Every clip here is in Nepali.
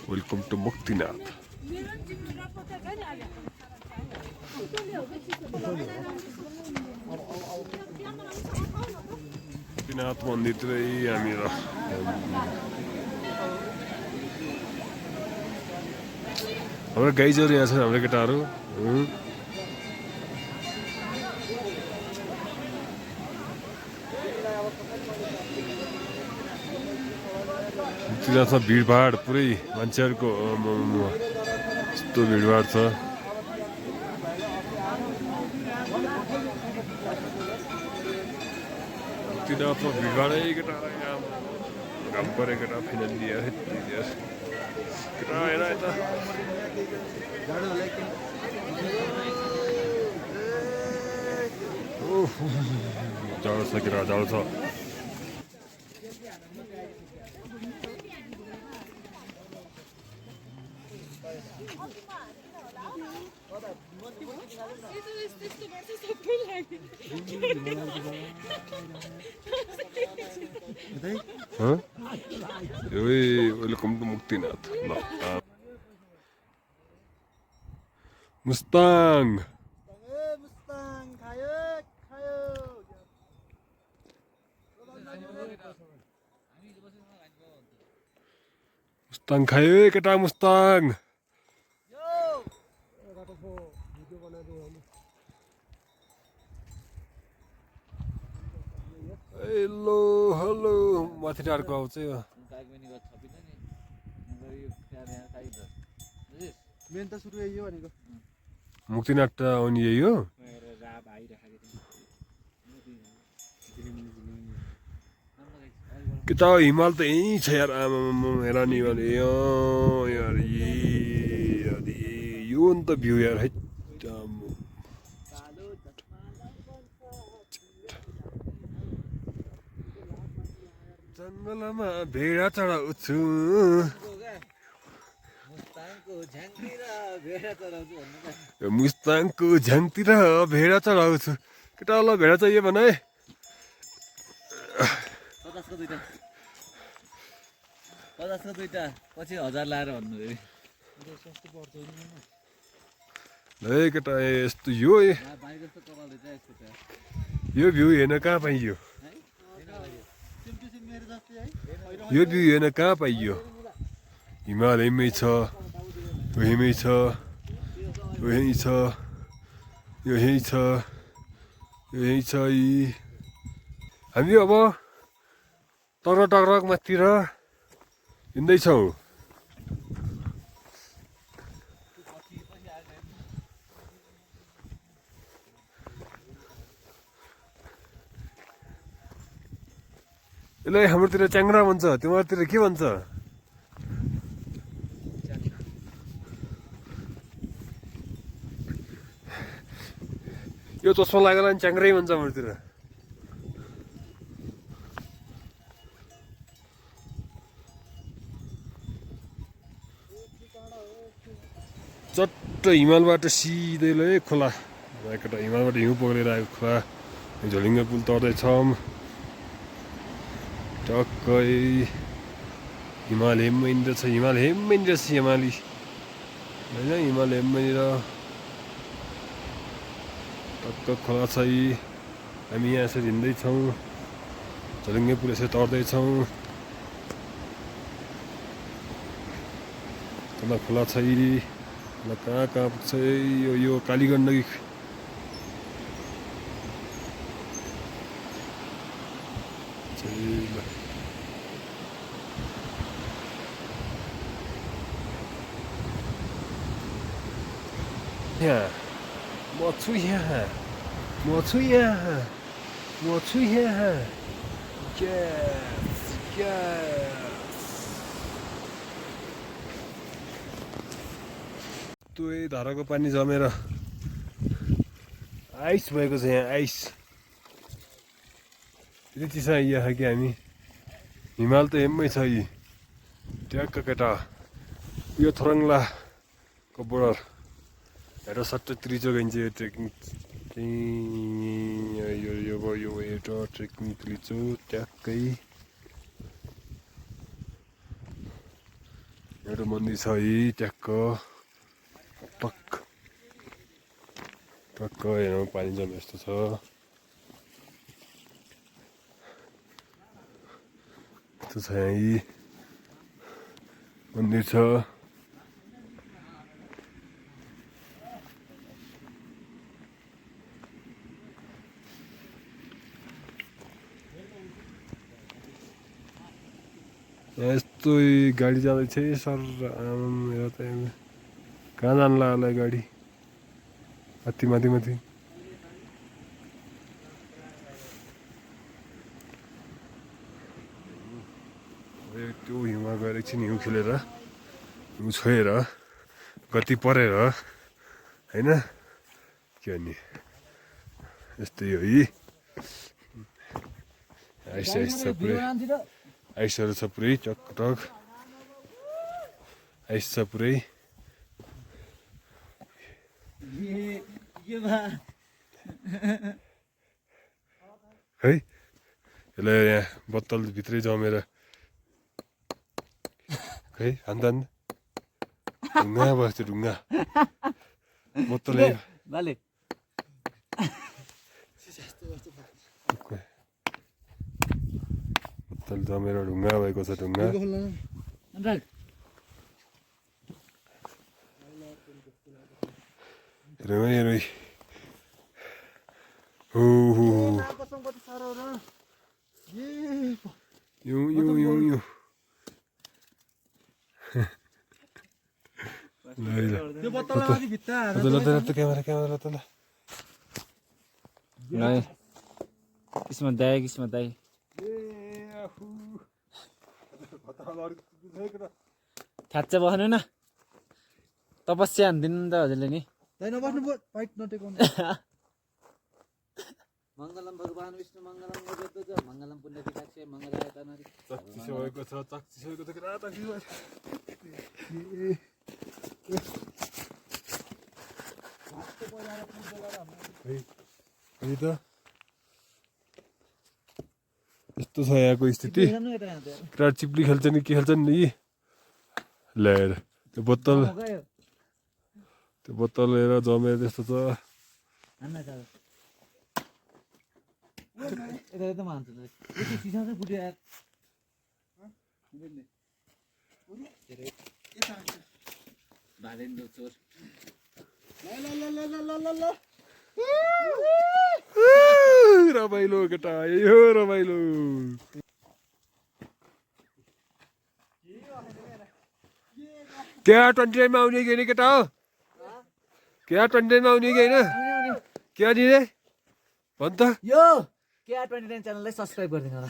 Welcome to Muktinath. Muktinath मन्दिर तिर हामीहरु हाम्रो गाईजहरु यहाँ छन् हाम्रो केटाहरु मुक्तिनाथमा भिडभाड पुरै मान्छेहरुको यस्तो भिडभाड छ मुक्तिनाथमा भिडभाडै केटा यहाँ काम गरे केटा फाइनल दिएर केटा हेर यता जाडो छ केटा जाडो छ Welcome to Muktinath. Mustang. Mustang, khayo. Mustang khayo keta Mustang. Hello. माथि टारको आउँछ यो मेन त सुरु यही हो भनेको मुक्तिनाथ आउने यही हो कि त हिमाल त यही छ यार आमा हेर नि यार यो नि त भ्यू यार है जङ्गलमा भेडा चढाउँछु मुस्ताङको झ्याङतिर भेडा चढाउँछु केटा ल भेडा चाहियो भने 50 को दुईटा पछि 1000 लाएर भन्नु रे ले केटा यस्तो यो भ्यू हेर्न कहाँ पाइयो यो भ्यू हेर्न कहाँ पाइयो हिमालयमै छ यही छ हामी अब टकटक माथितिर हिँड्दैछौँ यसलाई हाम्रोतिर च्याङ्ग्रा भन्छ तिमीहरूतिर के भन्छ यो चस्मा लागेर नि च्याङ्ग्रै भन्छ हाम्रोतिर चट्ट हिमालबाट सिधै ल खोला एकटा हिमालबाट हिउँ पक्रेर आएको खोला झोलिङ्गे पुल तर्दैछौँ टक्कै हिमाल हेमैनिर छ हिमाली होइन हिमाल हेमैनिर टक्क खोला छ हामी यहाँ यसरी हिँड्दैछौँ झोलिङ्गे पुल यसरी तर्दैछौँ तल खोला छ कहाँ पुग्छ यो कालीगण्डकी यहाँ म छु यहाँ त्यो धाराको पानी जमेर आइस भएको छ यहाँ आइस त्यति छ यहाँ कि हामी हिमाल त हेम्मै छ यी ट्याक्क केटा यो थोरङ्लाको बोर्डर हेर सट्ट त्रिचो गइन्छ यो ट्रेकिङ चाहिँ यो एउटा ट्रेकिङ निक्लिन्छु ट्याक्कै एउटा मन्दिर छ है ट्याक्क टक्क हेरौँ पानी जमे जस्तो छ यस्तो छ यहाँ मन्दिर छ यस्तो गाडी जाँदैछ सर मेरो त कहाँ जानु लाग्यो गाडी माथि माथि माथि त्यो हिउँमा गएर एकछिन हिउँ खेलेर हिउँ छोएर गति परेर होइन के भन्ने यस्तै हो है आइस छ पुरै आइसहरू छ पुरै टकटक आइस छ पुरै है यसलाई यहाँ बोतल भित्रै जमेर खै हान्दा ढुङ्गा बस्छ ढुङ्गा बोतल बोतल जमेर ढुङ्गा भएको छ ढुङ्गा हेरौँ यो किस्मत दाइ थ्याच्च बस्नु न तपस्या हान्दिनु नि त हजुरले नि नबस्नु पाइट नटेकाउनु मङ्गलम भगवान विष्णु मङ्गलम मङ्गलम पुण्य विकाक्षे मङ्गलाय तनरि चक्चिसो भएको छ अनि त यस्तो छ यहाँको स्थिति केटा चिप्ली खेल्छ नि के खेल्छन् नि ल्याएर त्यो बोतल लिएर जमेर त्यस्तो छ रमाइलो केटा यो रमाइलो क्या 29 मा आउने कि होइन केटा हो क्या 29 मा आउने कि होइन क्या दिने भन् त यो KR29 च्यानललाई सब्स्क्राइब गरिदिनु होला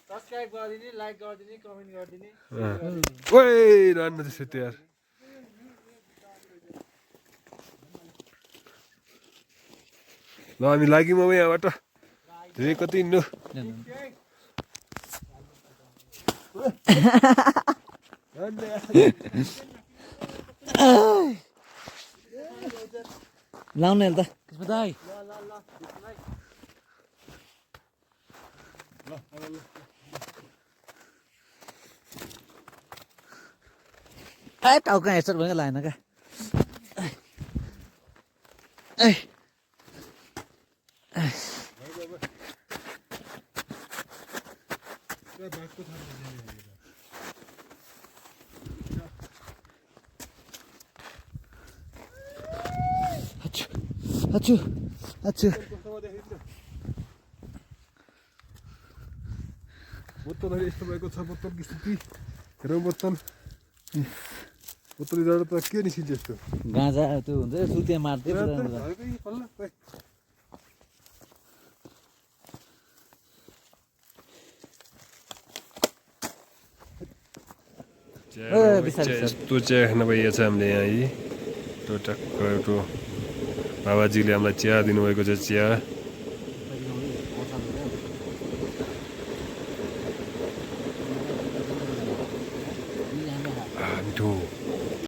सब्स्क्राइब गरिदिने लाइक गरिदिने कमेन्ट गरिदिने ओइ रहन्न त्यसो त यार ल हामी लाग्यौँ अब यहाँबाट धेरै कति हिँड्नु लाउनु हेर्दा किस्मत दाइ टाउका हेर्छ भने लागेन क्या बोतलहरू यस्तो भएको छ बोतलको स्थिति हेरौँ बोतल त के निस्किन्छ यस्तो गाँजा त्यो हुन्छ सुतिया मार्दै यस्तो चिया खान पाइएको छ हामीले यहाँ है टक्क बाबाजीले हामीलाई चिया दिनुभएको छ चिया